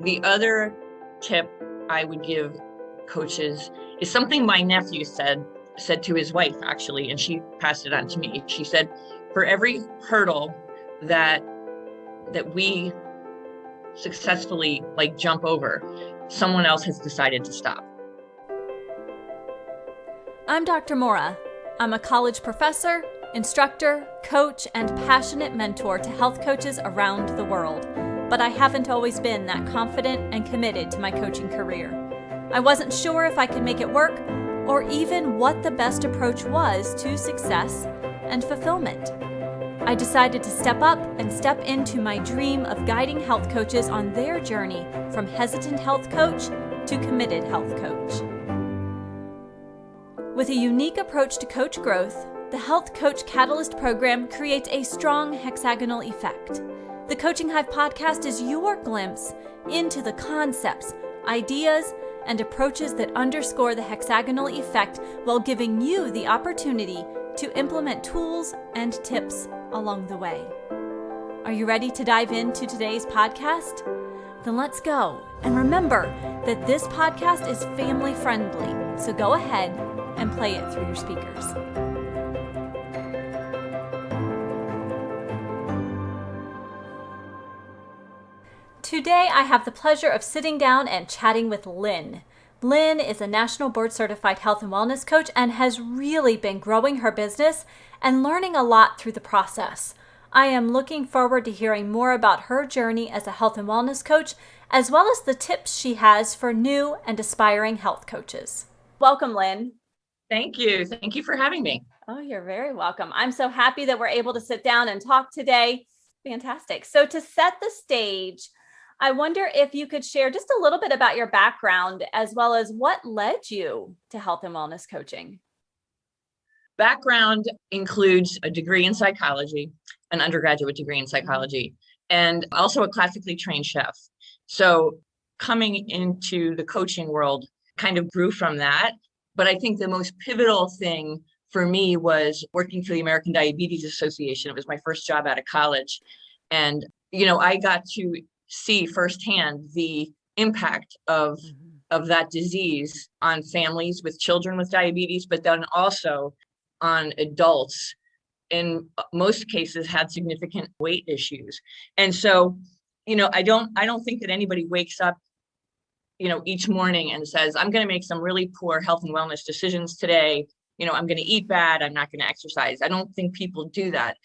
The other tip I would give coaches is something my nephew said to his wife, actually, and she passed it on to me. She said, for every hurdle that we successfully jump over, someone else has decided to stop. I'm Dr. Mora. I'm a college professor, instructor, coach, and passionate mentor to health coaches around the world. But I haven't always been that confident and committed to my coaching career. I wasn't sure if I could make it work or even what the best approach was to success and fulfillment. I decided to step up and step into my dream of guiding health coaches on their journey from hesitant health coach to committed health coach. With a unique approach to coach growth, the Health Coach Catalyst program creates a strong hexagonal effect. The Coaching Hive podcast is your glimpse into the concepts, ideas, and approaches that underscore the hexagonal effect while giving you the opportunity to implement tools and tips along the way. Are you ready to dive into today's podcast? Then let's go. And remember that this podcast is family friendly, so go ahead and play it through your speakers. Today, I have the pleasure of sitting down and chatting with Lynn. Lynn is a national board certified health and wellness coach and has really been growing her business and learning a lot through the process. I am looking forward to hearing more about her journey as a health and wellness coach, as well as the tips she has for new and aspiring health coaches. Welcome, Lynn. Thank you. Thank you for having me. Oh, you're very welcome. I'm so happy that we're able to sit down and talk today. Fantastic. So to set the stage, I wonder if you could share just a little bit about your background as well as what led you to health and wellness coaching. Background includes a degree in psychology, an undergraduate degree in psychology, and also a classically trained chef. So coming into the coaching world kind of grew from that. But I think the most pivotal thing for me was working for the American Diabetes Association. It was my first job out of college. And, I got to see firsthand the impact of that disease on families with children with diabetes, but then also on adults in most cases had significant weight issues. And so, I don't think that anybody wakes up, each morning and says, I'm going to make some really poor health and wellness decisions today. I'm going to eat bad. I'm not going to exercise. I don't think people do that.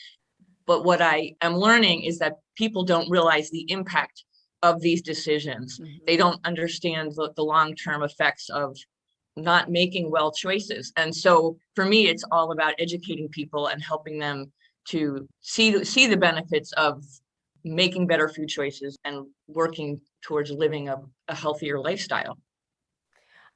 But what I am learning is that people don't realize the impact of these decisions. They don't understand the long-term effects of not making well choices. And so for me, it's all about educating people and helping them to see the benefits of making better food choices and working towards living a healthier lifestyle.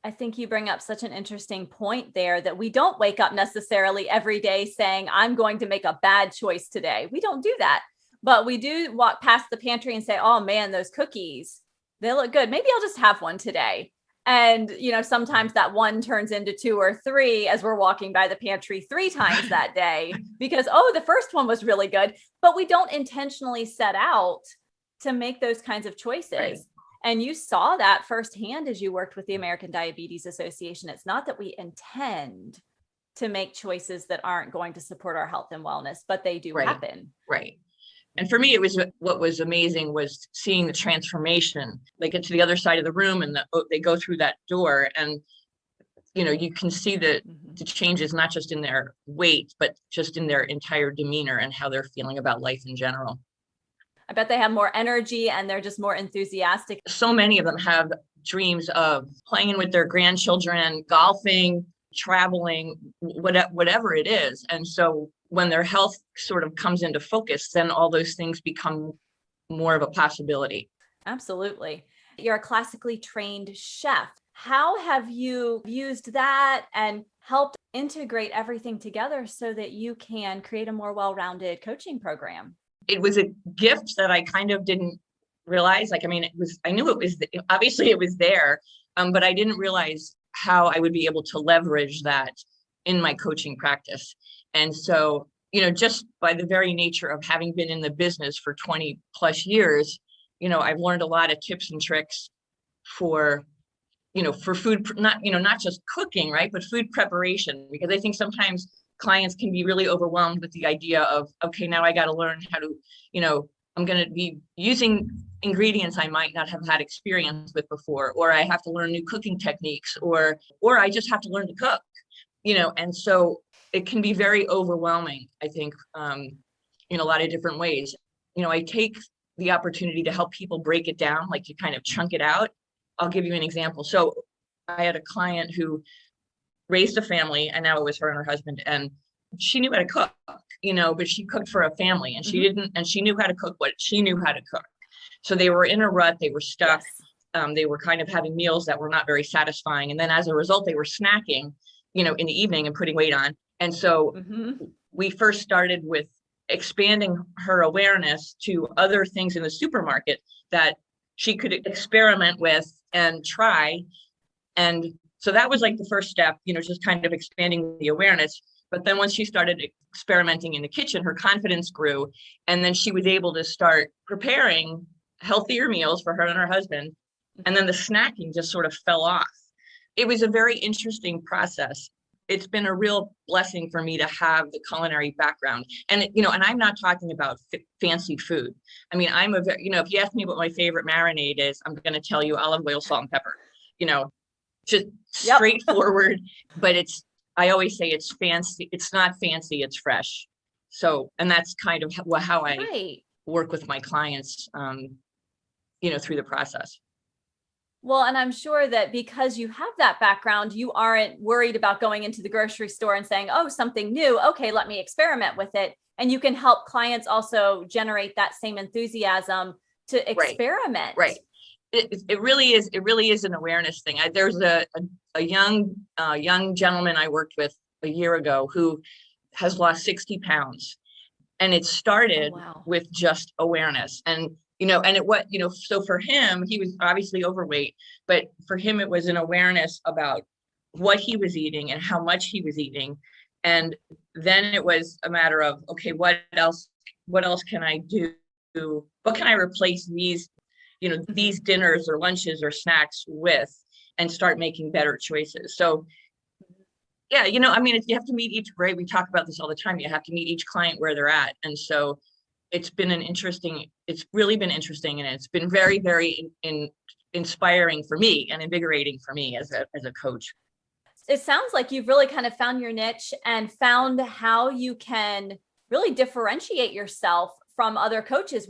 I think you bring up such an interesting point there that we don't wake up necessarily every day saying, I'm going to make a bad choice today. We don't do that, but we do walk past the pantry and say, oh man, those cookies, they look good. Maybe I'll just have one today. And, sometimes that one turns into 2 or 3 as we're walking by the pantry 3 times that day because, the first one was really good, but we don't intentionally set out to make those kinds of choices. Right. And you saw that firsthand as you worked with the American Diabetes Association. It's not that we intend to make choices that aren't going to support our health and wellness, but they do happen. Right. And for me, what was amazing was seeing the transformation. They get to the other side of the room and they go through that door and, you can see the changes, not just in their weight, but just in their entire demeanor and how they're feeling about life in general. I bet they have more energy and they're just more enthusiastic. So many of them have dreams of playing with their grandchildren, golfing, traveling, whatever it is. And so when their health sort of comes into focus, then all those things become more of a possibility. Absolutely. You're a classically trained chef. How have you used that and helped integrate everything together so that you can create a more well-rounded coaching program? It was a gift that I kind of didn't realize. I knew it was, obviously it was there, but I didn't realize how I would be able to leverage that in my coaching practice. And so, just by the very nature of having been in the business for 20 plus years, I've learned a lot of tips and tricks for, for food, not just cooking, right, but food preparation, because I think sometimes clients can be really overwhelmed with the idea of, okay, now I got to learn how to, I'm going to be using ingredients I might not have had experience with before, or I have to learn new cooking techniques, or I just have to learn to cook, and so it can be very overwhelming, I think, in a lot of different ways. I take the opportunity to help people break it down, like to kind of chunk it out. I'll give you an example. So I had a client who raised a family, and now it was her and her husband, and she knew how to cook, but she cooked for a family, and she didn't, and she knew how to cook what she knew how to cook. So they were in a rut, they were stuck. Yes. They were kind of having meals that were not very satisfying. And then as a result, they were snacking, in the evening and putting weight on. And so we first started with expanding her awareness to other things in the supermarket that she could experiment with and try. And so that was like the first step, just kind of expanding the awareness. But then once she started experimenting in the kitchen, her confidence grew. And then she was able to start preparing healthier meals for her and her husband. And then the snacking just sort of fell off. It was a very interesting process. It's been a real blessing for me to have the culinary background. And, and I'm not talking about fancy food. I mean, I'm a very, if you ask me what my favorite marinade is, I'm going to tell you olive oil, salt, and pepper, just straightforward, but I always say it's fancy. It's not fancy, it's fresh. So, and that's kind of how I work with my clients, through the process. Well, and I'm sure that because you have that background, you aren't worried about going into the grocery store and saying, oh, something new. Okay, let me experiment with it. And you can help clients also generate that same enthusiasm to experiment. Right. It really is an awareness thing. There's a young gentleman I worked with a year ago who has lost 60 pounds. And it started with just awareness. And so for him, he was obviously overweight, but for him, it was an awareness about what he was eating and how much he was eating. And then it was a matter of, okay, what else can I do? What can I replace these dinners or lunches or snacks with, and start making better choices? So yeah, you have to meet we talk about this all the time. You have to meet each client where they're at. And so it's really been interesting. And it's been very, very inspiring for me and invigorating for me as a coach. It sounds like you've really kind of found your niche and found how you can really differentiate yourself from other coaches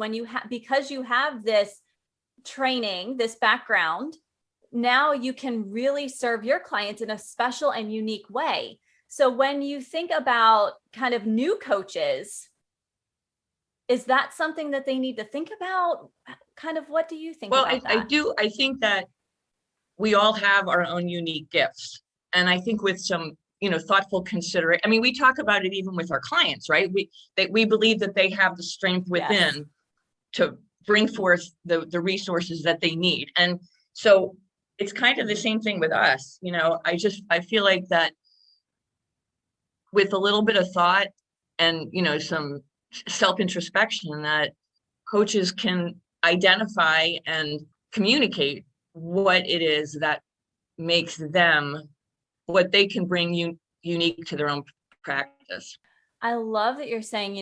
because you have this training, this background. Now you can really serve your clients in a special and unique way. So when you think about kind of new coaches, is that something that they need to think about? Kind of, what do you think about that? I do. I think that we all have our own unique gifts. And I think with some, thoughtful consideration, I mean, we talk about it even with our clients, right? We believe that they have the strength within to bring forth the resources that they need. And so it's kind of the same thing with us. I feel like that with a little bit of thought and, some self-introspection, that coaches can identify and communicate what it is that makes them, what they can bring unique to their own practice. I love that you're saying,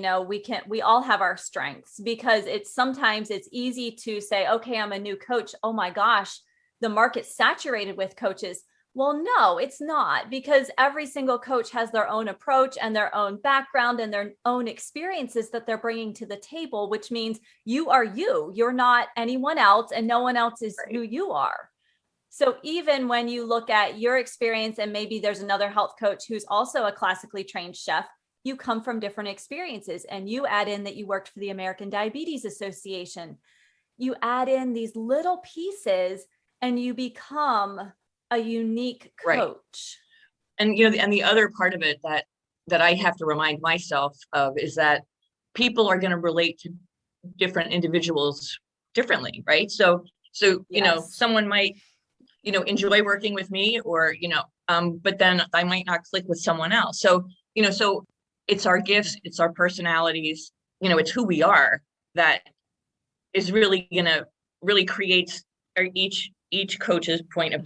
we all have our strengths, because sometimes it's easy to say, okay, I'm a new coach. Oh my gosh, the market's saturated with coaches. Well, no, it's not, because every single coach has their own approach and their own background and their own experiences that they're bringing to the table, which means you are you. You're not anyone else, and no one else is who you are. So even when you look at your experience, and maybe there's another health coach who's also a classically trained chef, you come from different experiences, and you add in that you worked for the American Diabetes Association. You add in these little pieces and you become a unique coach. Right. And, and the other part of it that I have to remind myself of is that people are going to relate to different individuals differently, right? So, someone might, enjoy working with me, or, but then I might not click with someone else. So, so it's our gifts, it's our personalities, it's who we are that is really going to really creates each coach's points of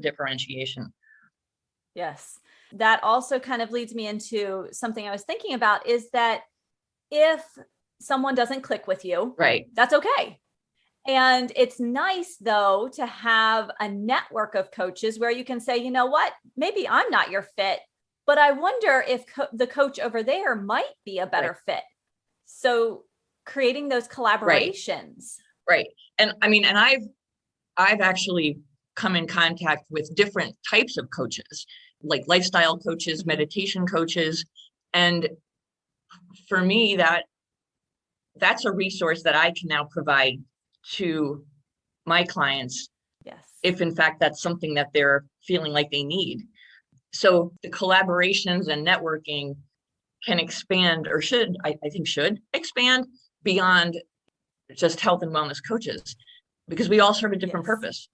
differentiation. Yes. That also kind of leads me into something I was thinking about, is that if someone doesn't click with you, right, that's okay. And it's nice, though, to have a network of coaches where you can say, you know what, maybe I'm not your fit, but I wonder if the coach over there might be a better fit. So creating those collaborations. Right. And I mean, and I've actually come in contact with different types of coaches, like lifestyle coaches, meditation coaches. And for me, that's a resource that I can now provide to my clients. Yes. If in fact that's something that they're feeling like they need. So the collaborations and networking can expand, or I think should expand beyond just health and wellness coaches, because we all serve a different purpose.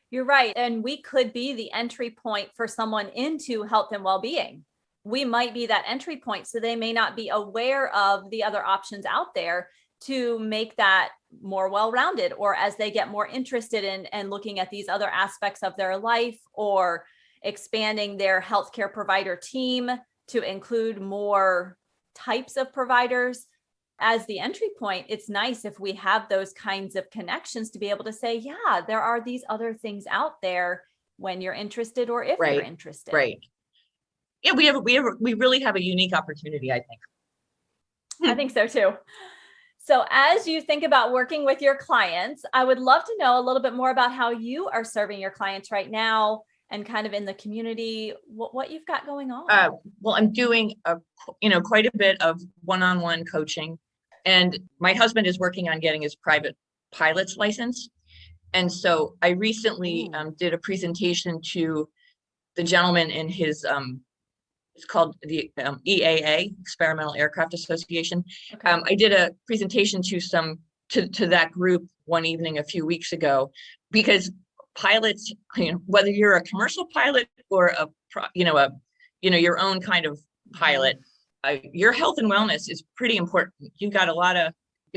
You're right. And we could be the entry point for someone into health and well-being. We might be that entry point, so they may not be aware of the other options out there to make that more well-rounded, or as they get more interested in and looking at these other aspects of their life, or expanding their healthcare provider team to include more types of providers. As the entry point, it's nice if we have those kinds of connections to be able to say, yeah, there are these other things out there when you're interested, or if you're interested. Right. Yeah, we really have a unique opportunity, I think. I think so too. So as you think about working with your clients, I would love to know a little bit more about how you are serving your clients right now, and kind of in the community, what you've got going on. Well, I'm doing quite a bit of one-on-one coaching, and my husband is working on getting his private pilot's license. And so I recently did a presentation to the gentleman in his it's called the EAA, Experimental Aircraft Association. Okay. I did a presentation to that group one evening a few weeks ago, because pilots, whether you're a commercial pilot or your own kind of pilot, your health and wellness is pretty important. You're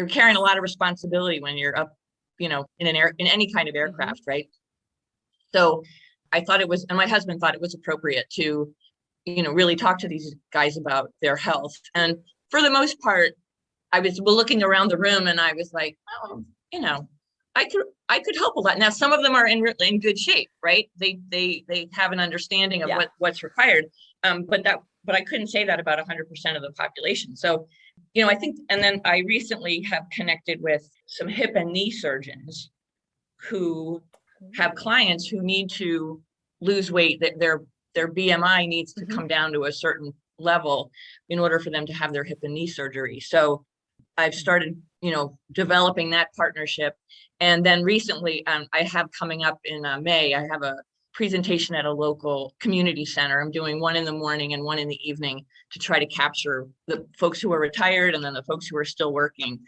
carrying a lot of responsibility when you're up, in any kind of aircraft, right? So I thought and my husband thought it was appropriate to, really talk to these guys about their health. And for the most part, I was looking around the room and I was like, oh, I could help a lot. Now, some of them are in good shape, right? They have an understanding of what's required. But I couldn't say that about 100% of the population. So, I think, and then I recently have connected with some hip and knee surgeons who have clients who need to lose weight, that their BMI needs to come down to a certain level in order for them to have their hip and knee surgery. So I've started, developing that partnership. And then recently, I have coming up in May, I have a presentation at a local community center. I'm doing one in the morning and one in the evening to try to capture the folks who are retired and then the folks who are still working.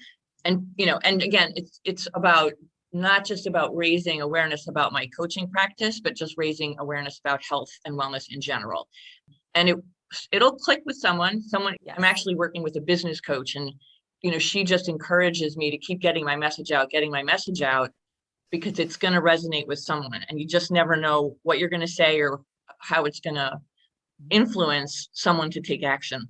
And, and again, it's about not just about raising awareness about my coaching practice, but just raising awareness about health and wellness in general. And it'll click with someone. I'm actually working with a business coach, and she just encourages me to keep getting my message out, because it's going to resonate with someone, and you just never know what you're going to say or how it's going to influence someone to take action.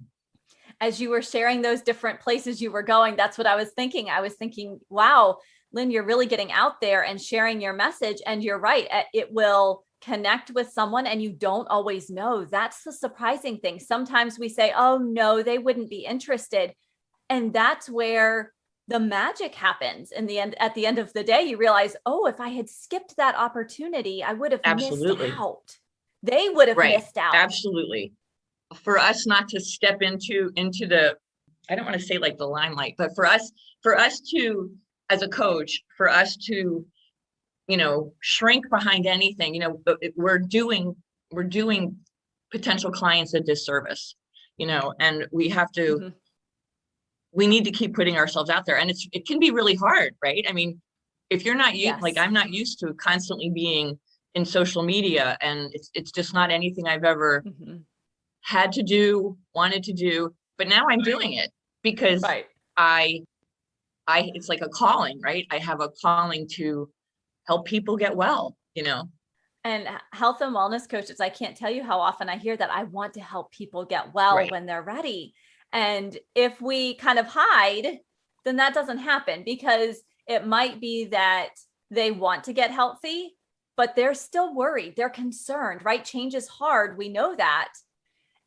As you were sharing those different places you were going, that's what I was thinking. I was thinking, wow, Lynn, you're really getting out there and sharing your message. And you're right, it will connect with someone, and you don't always know. That's the surprising thing. Sometimes we say, oh no, they wouldn't be interested. And that's where the magic happens. In the end, at the end of the day, you realize, oh, if I had skipped that opportunity, I would have missed out. They would have missed out. Absolutely. For us not to step into the, I don't want to say like the limelight, but for us to, as a coach, for us to, shrink behind anything, we're doing potential clients a disservice, and we have to, we need to keep putting ourselves out there. And it can be really hard, right? I mean, if you're not like, I'm not used to constantly being in social media, and it's just not anything I've ever had to do, wanted to do, but now I'm doing it because I it's like a calling, right? I have a calling to help people get well, And health and wellness coaches, I can't tell you how often I hear that I want to help people get well Right. when they're ready. And if we kind of hide, then that doesn't happen, because it might be that they want to get healthy, but they're still worried. They're concerned, right? Change is hard. We know that.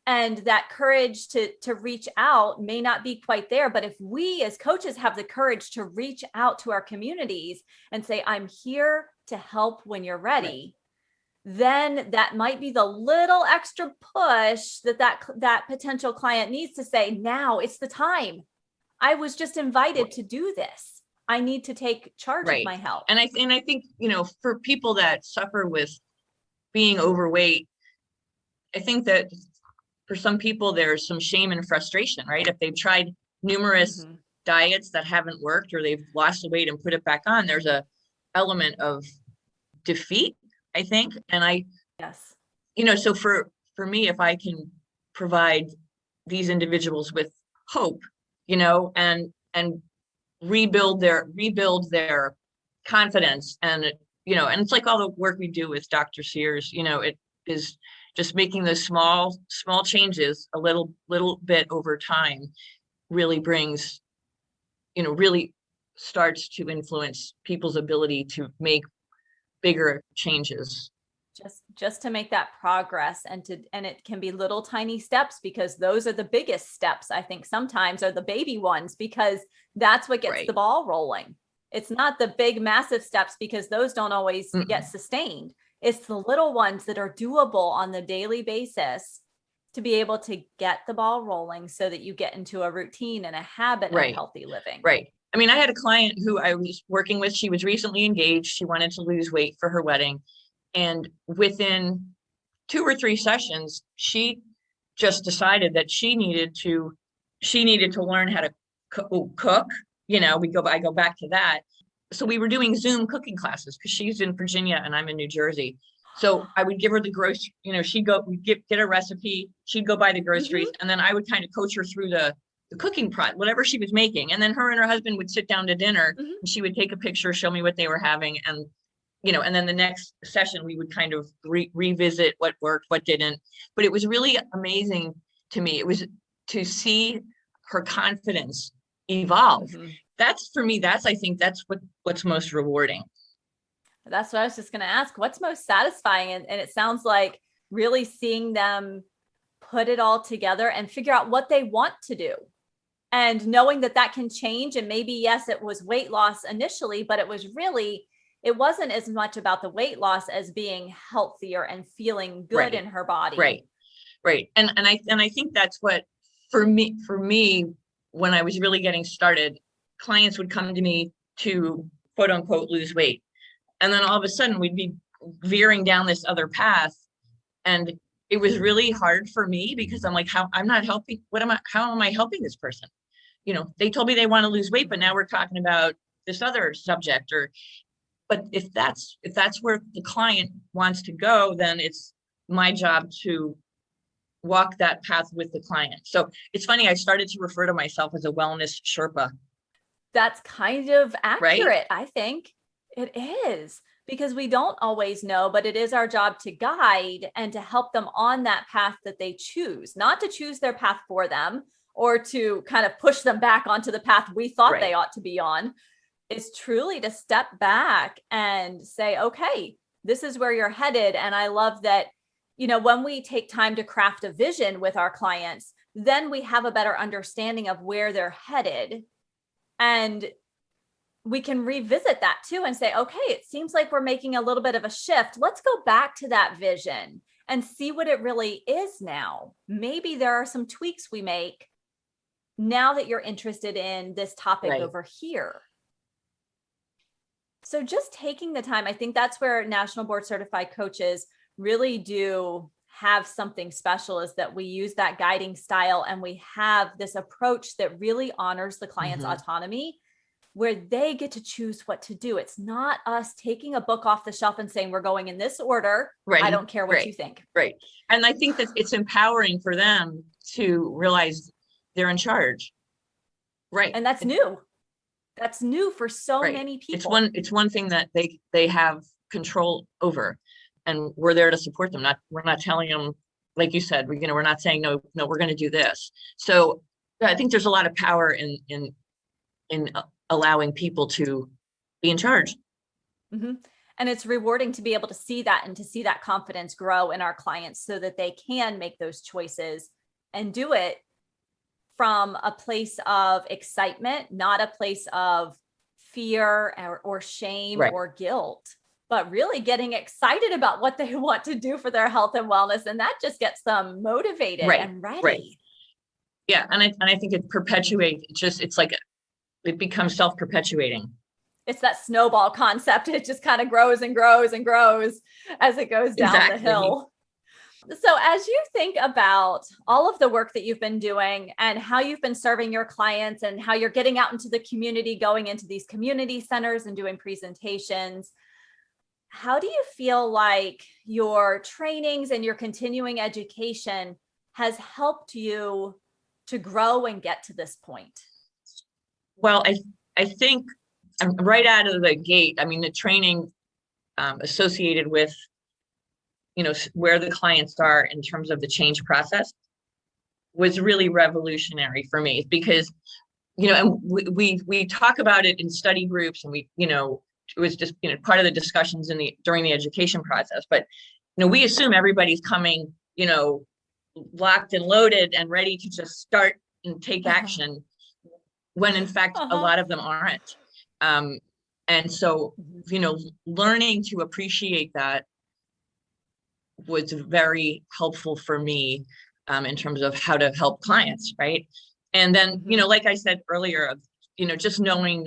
And that courage to reach out may not be quite there. But if we as coaches have the courage to reach out to our communities and say, I'm here to help when you're ready, then that might be the little extra push that potential client needs to say, now it's the time. I was just invited to do this. I need to take charge of my health. And I think, for people that suffer with being overweight, I think that for some people, there's some shame and frustration, right? If they've tried numerous diets that haven't worked, or they've lost the weight and put it back on, there's a element of defeat, I think. And yes, so for me, if I can provide these individuals with hope, and rebuild their confidence, and and it's like all the work we do with Dr. Sears, it is just making those small changes a little bit over time really brings, really starts to influence people's ability to make bigger changes. Just to make that progress, and it can be little tiny steps, because those are the biggest steps, I think sometimes are the baby ones, because that's what gets the ball rolling. It's not the big massive steps, because those don't always get sustained. It's the little ones that are doable on the daily basis to be able to get the ball rolling, so that you get into a routine and a habit of healthy living. Right. I mean, I had a client who I was working with. She was recently engaged. She wanted to lose weight for her wedding. And within 2 or 3 sessions, she just decided that she needed to learn how to cook. I go back to that. So we were doing Zoom cooking classes, because she's in Virginia and I'm in New Jersey. So I would give her the grocery, we'd get a recipe, she'd go buy the groceries, and then I would kind of coach her through the cooking pot, whatever she was making. And then her and her husband would sit down to dinner, and she would take a picture, show me what they were having. And, and then the next session, we would kind of revisit what worked, what didn't. But it was really amazing to me. It was to see her confidence evolve. That's, for me, I think that's what's most rewarding. That's what I was just going to ask. What's most satisfying? And it sounds like really seeing them put it all together and figure out what they want to do, and knowing that can change. And maybe, yes, it was weight loss initially, but it wasn't as much about the weight loss as being healthier and feeling good in her body. Right. And I think that's what, for me, when I was really getting started, clients would come to me to quote unquote lose weight. And then all of a sudden we'd be veering down this other path. And it was really hard for me, because I'm like, I'm not helping. How am I helping this person? They told me they want to lose weight, but now we're talking about this other subject. But if that's where the client wants to go, then it's my job to walk that path with the client. So it's funny, I started to refer to myself as a wellness Sherpa. That's kind of accurate, I think. It is, because we don't always know, but it is our job to guide and to help them on that path that they choose, not to choose their path for them or to kind of push them back onto the path we thought they ought to be on. It's truly to step back and say, okay, this is where you're headed. And I love that, when we take time to craft a vision with our clients, then we have a better understanding of where they're headed. And we can revisit that too and say, okay, it seems like we're making a little bit of a shift. Let's go back to that vision and see what it really is now. Maybe there are some tweaks we make now that you're interested in this topic over here. So just taking the time, I think that's where National Board Certified Coaches really do have something special, is that we use that guiding style and we have this approach that really honors the client's autonomy, where they get to choose what to do. It's not us taking a book off the shelf and saying, we're going in this order. I don't care what you think. And I think that it's empowering for them to realize they're in charge. And that's new. That's new for so Right. many people. It's one thing that they have control over, and we're there to support them. We're not telling them, like you said, we're not saying, no, we're going to do this. So I think there's a lot of power in allowing people to be in charge. Mm-hmm. And it's rewarding to be able to see that and to see that confidence grow in our clients so that they can make those choices and do it from a place of excitement, not a place of fear or shame Right. or guilt, but really getting excited about what they want to do for their health and wellness. And that just gets them motivated and ready. Right. Yeah. And I think it perpetuates, it's like it becomes self-perpetuating. It's that snowball concept. It just kind of grows and grows and grows as it goes down the hill. So as you think about all of the work that you've been doing and how you've been serving your clients and how you're getting out into the community, going into these community centers and doing presentations, how do you feel like your trainings and your continuing education has helped you to grow and get to this point? Well, I think right out of the gate, I mean, the training associated with where the clients are in terms of the change process was really revolutionary for me, because and we talk about it in study groups, and it was just part of the discussions during the education process. But we assume everybody's coming locked and loaded and ready to just start and take action, when in fact a lot of them aren't. And so learning to appreciate that was very helpful for me in terms of how to help clients, right? And then, like I said earlier, just knowing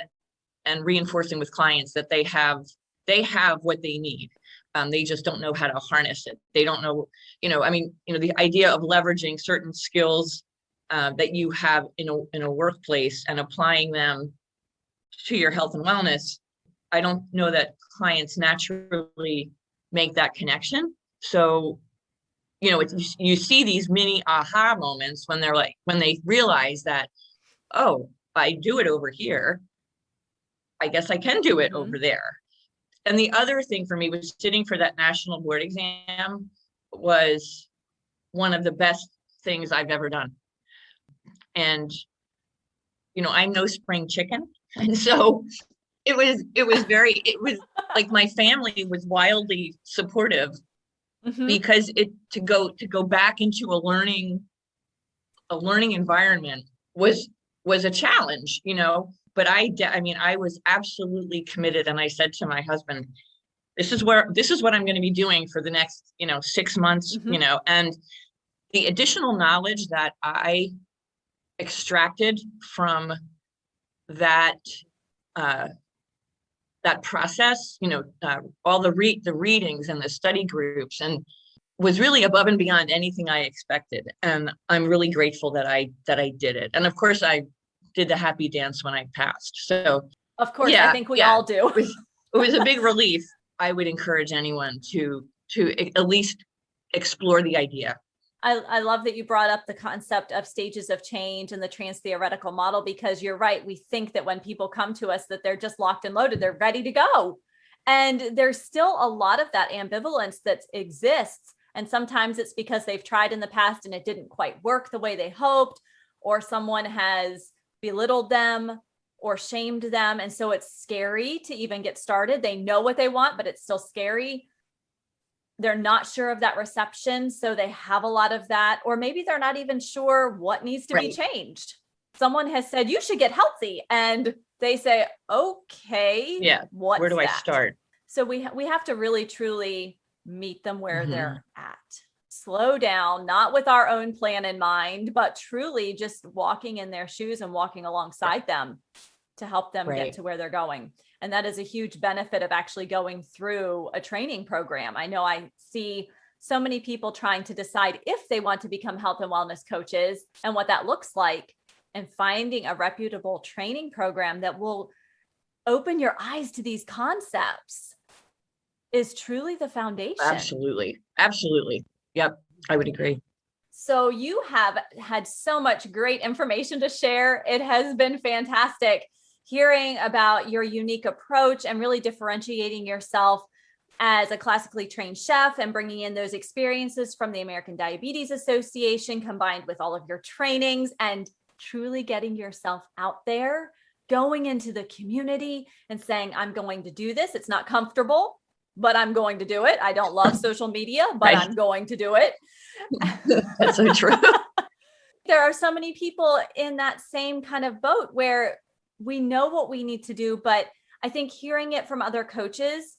and reinforcing with clients that they have what they need. They just don't know how to harness it. They don't know, the idea of leveraging certain skills that you have in a workplace and applying them to your health and wellness. I don't know that clients naturally make that connection. So, you see these mini aha moments when they realize that, oh, I do it over here, I guess I can do it over there. And the other thing for me was sitting for that national board exam was one of the best things I've ever done. And, I'm no spring chicken. And so it was like my family was wildly supportive, because to go back into a learning environment was a challenge, but I was absolutely committed. And I said to my husband, this is what I'm going to be doing for the next, 6 months, and the additional knowledge that I extracted from that process, all the readings and the study groups, and was really above and beyond anything I expected. And I'm really grateful that I did it. And of course I did the happy dance when I passed. So of course, I think we all do. It was a big relief. I would encourage anyone to at least explore the idea. I love that you brought up the concept of stages of change and the trans-theoretical model, because you're right. We think that when people come to us that they're just locked and loaded, they're ready to go. And there's still a lot of that ambivalence that exists. And sometimes it's because they've tried in the past and it didn't quite work the way they hoped, or someone has belittled them or shamed them. And so it's scary to even get started. They know what they want, but it's still scary. They're not sure of that reception. So they have a lot of that, or maybe they're not even sure what needs to be changed. Someone has said, you should get healthy. And they say, okay, where do I start? So we have to really, truly meet them where they're at. Slow down, not with our own plan in mind, but truly just walking in their shoes and walking alongside them to help them get to where they're going. And that is a huge benefit of actually going through a training program. I know I see so many people trying to decide if they want to become health and wellness coaches and what that looks like, and finding a reputable training program that will open your eyes to these concepts is truly the foundation. Absolutely. Yep. I would agree. So you have had so much great information to share. It has been fantastic hearing about your unique approach and really differentiating yourself as a classically trained chef and bringing in those experiences from the American Diabetes Association combined with all of your trainings and truly getting yourself out there, going into the community and saying, I'm going to do this. It's not comfortable, but I'm going to do it. I don't love social media, but I'm going to do it. That's so true. There are so many people in that same kind of boat where we know what we need to do, but I think hearing it from other coaches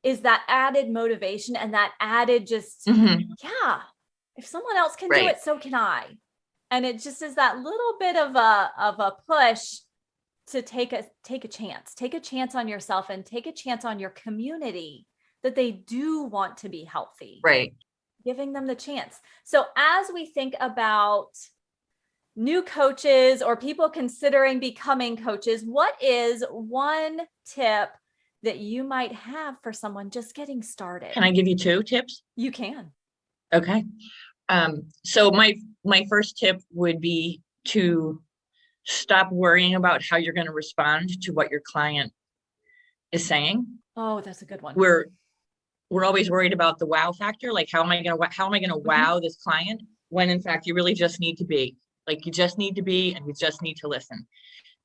is that added motivation and that added just, yeah, if someone else can do it, so can I. And it just is that little bit of a push to take a chance on yourself and take a chance on your community that they do want to be healthy. Right. Giving them the chance. So as we think about new coaches or people considering becoming coaches, what is one tip that you might have for someone just getting started? Can I give you 2 tips? You can. Okay. So my first tip would be to stop worrying about how you're going to respond to what your client is saying. Oh, that's a good one. We're always worried about the wow factor. Like, how am I going to wow this client, when in fact you really just need to be, like, you just need to be, and you just need to listen.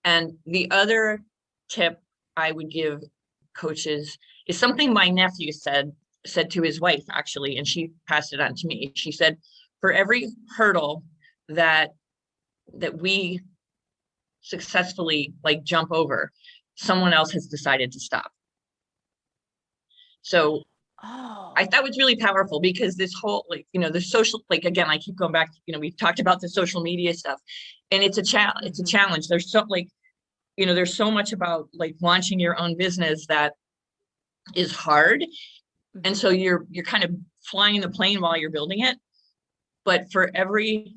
And the other tip I would give coaches is something my nephew said to his wife, actually, and she passed it on to me. She said, for every hurdle that we successfully jump over, someone else has decided to stop. So I thought it was really powerful, because this whole, the social, again, I keep going back, we've talked about the social media stuff, and it's a challenge. It's a challenge. There's so there's so much about launching your own business that is hard. And so you're kind of flying the plane while you're building it. But for everything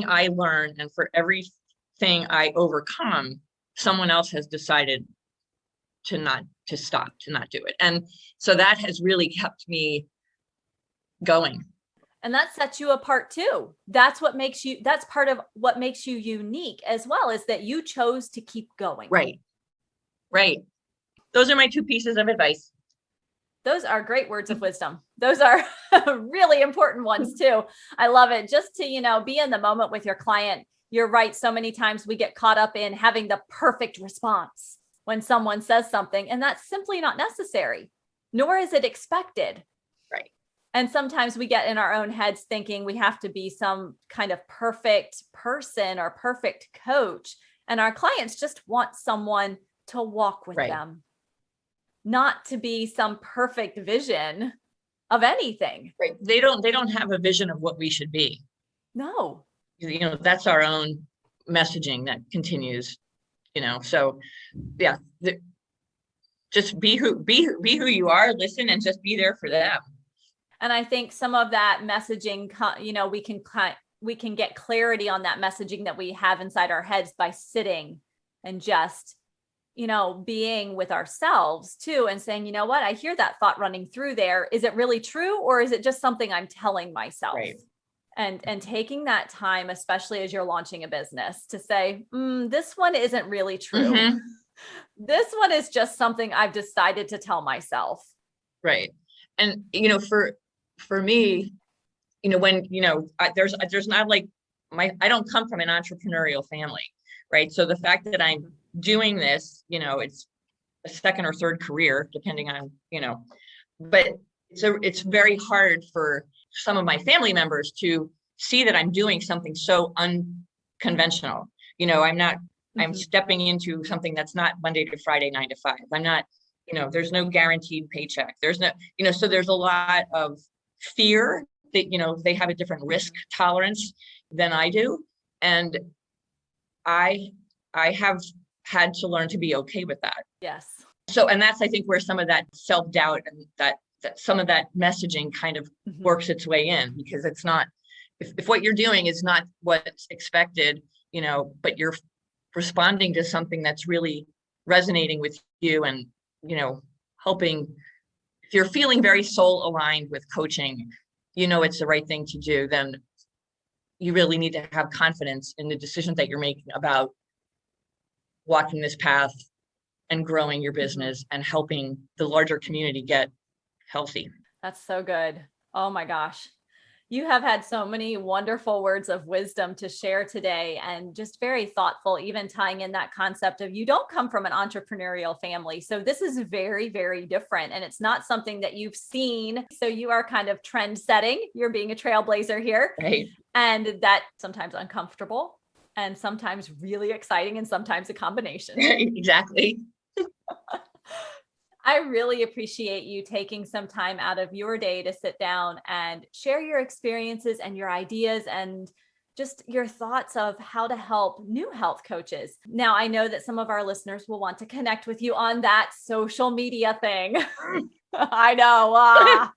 I learn and for everything I overcome, someone else has decided to not do it. And so that has really kept me going. And that sets you apart too. That's part of what makes you unique as well, is that you chose to keep going. Right. Those are my 2 pieces of advice. Those are great words of wisdom. Those are really important ones too. I love it. Just to, be in the moment with your client. You're right. So many times we get caught up in having the perfect response when someone says something, and that's simply not necessary, nor is it expected. Right. And sometimes we get in our own heads thinking we have to be some kind of perfect person or perfect coach. And our clients just want someone to walk with them, not to be some perfect vision of anything. Right. They don't have a vision of what we should be. No. That's our own messaging that continues, so yeah, just be who you are, listen, and just be there for them. And I think some of that messaging, we can get clarity on that messaging that we have inside our heads by sitting and just, being with ourselves too, and saying, you know what, I hear that thought running through there. Is it really true? Or is it just something I'm telling myself? Right. And taking that time, especially as you're launching a business, to say, this one isn't really true. This one is just something I've decided to tell myself. Right. And, for me, when, there's not I don't come from an entrepreneurial family, right? So the fact that I'm doing this, it's a second or third career, depending on, but it's very hard for some of my family members to see that I'm doing something so unconventional. I'm stepping into something that's not Monday to Friday, 9 to 5. I'm not, there's no guaranteed paycheck. There's no, so there's a lot of fear that, they have a different risk tolerance than I do. And I have had to learn to be okay with that. Yes. So, and that's, I think, where some of that self-doubt and that some of that messaging kind of works its way in, because it's not, if what you're doing is not what's expected, but you're responding to something that's really resonating with you and, helping, if you're feeling very soul aligned with coaching, it's the right thing to do, then you really need to have confidence in the decisions that you're making about walking this path and growing your business and helping the larger community get healthy. That's so good. Oh my gosh. You have had so many wonderful words of wisdom to share today, and just very thoughtful, even tying in that concept of you don't come from an entrepreneurial family. So this is very, very different, and it's not something that you've seen. So you are kind of trend setting. You're being a trailblazer here. Right. And that sometimes uncomfortable and sometimes really exciting and sometimes a combination. Exactly. I really appreciate you taking some time out of your day to sit down and share your experiences and your ideas and just your thoughts of how to help new health coaches. Now, I know that some of our listeners will want to connect with you on that social media thing. I know.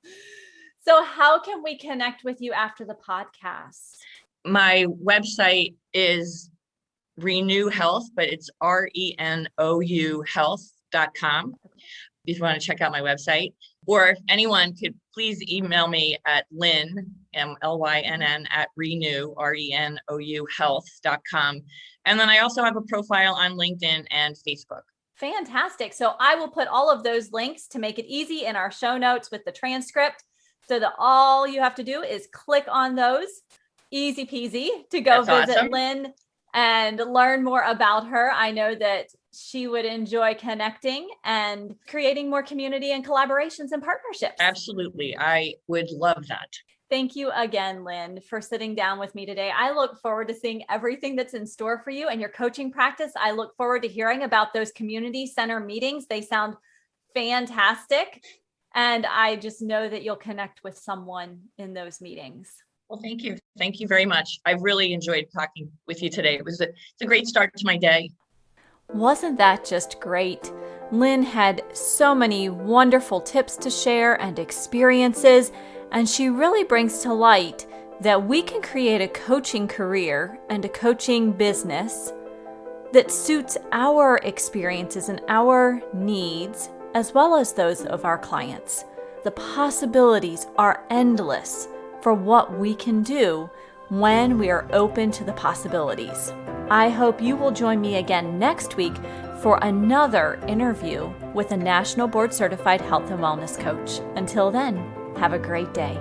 So how can we connect with you after the podcast? My website is Renew Health, but it's RENOU health.com. If you want to check out my website, or if anyone could please email me at Lynn, Lynn at Reneou health.com. And then I also have a profile on LinkedIn and Facebook. Fantastic. So I will put all of those links to make it easy in our show notes with the transcript, so that all you have to do is click on those. Easy peasy to go That's visit awesome. Lynn and learn more about her. I know that she would enjoy connecting and creating more community and collaborations and partnerships. Absolutely. I would love that. Thank you again, Lynn, for sitting down with me today. I look forward to seeing everything that's in store for you and your coaching practice. I look forward to hearing about those community center meetings. They sound fantastic. And I just know that you'll connect with someone in those meetings. Well, thank you. Thank you very much. I've really enjoyed talking with you today. It's a great start to my day. Wasn't that just great? Lynn had so many wonderful tips to share and experiences, and she really brings to light that we can create a coaching career and a coaching business that suits our experiences and our needs, as well as those of our clients. The possibilities are endless for what we can do when we are open to the possibilities. I hope you will join me again next week for another interview with a National Board Certified Health and Wellness Coach. Until then, have a great day.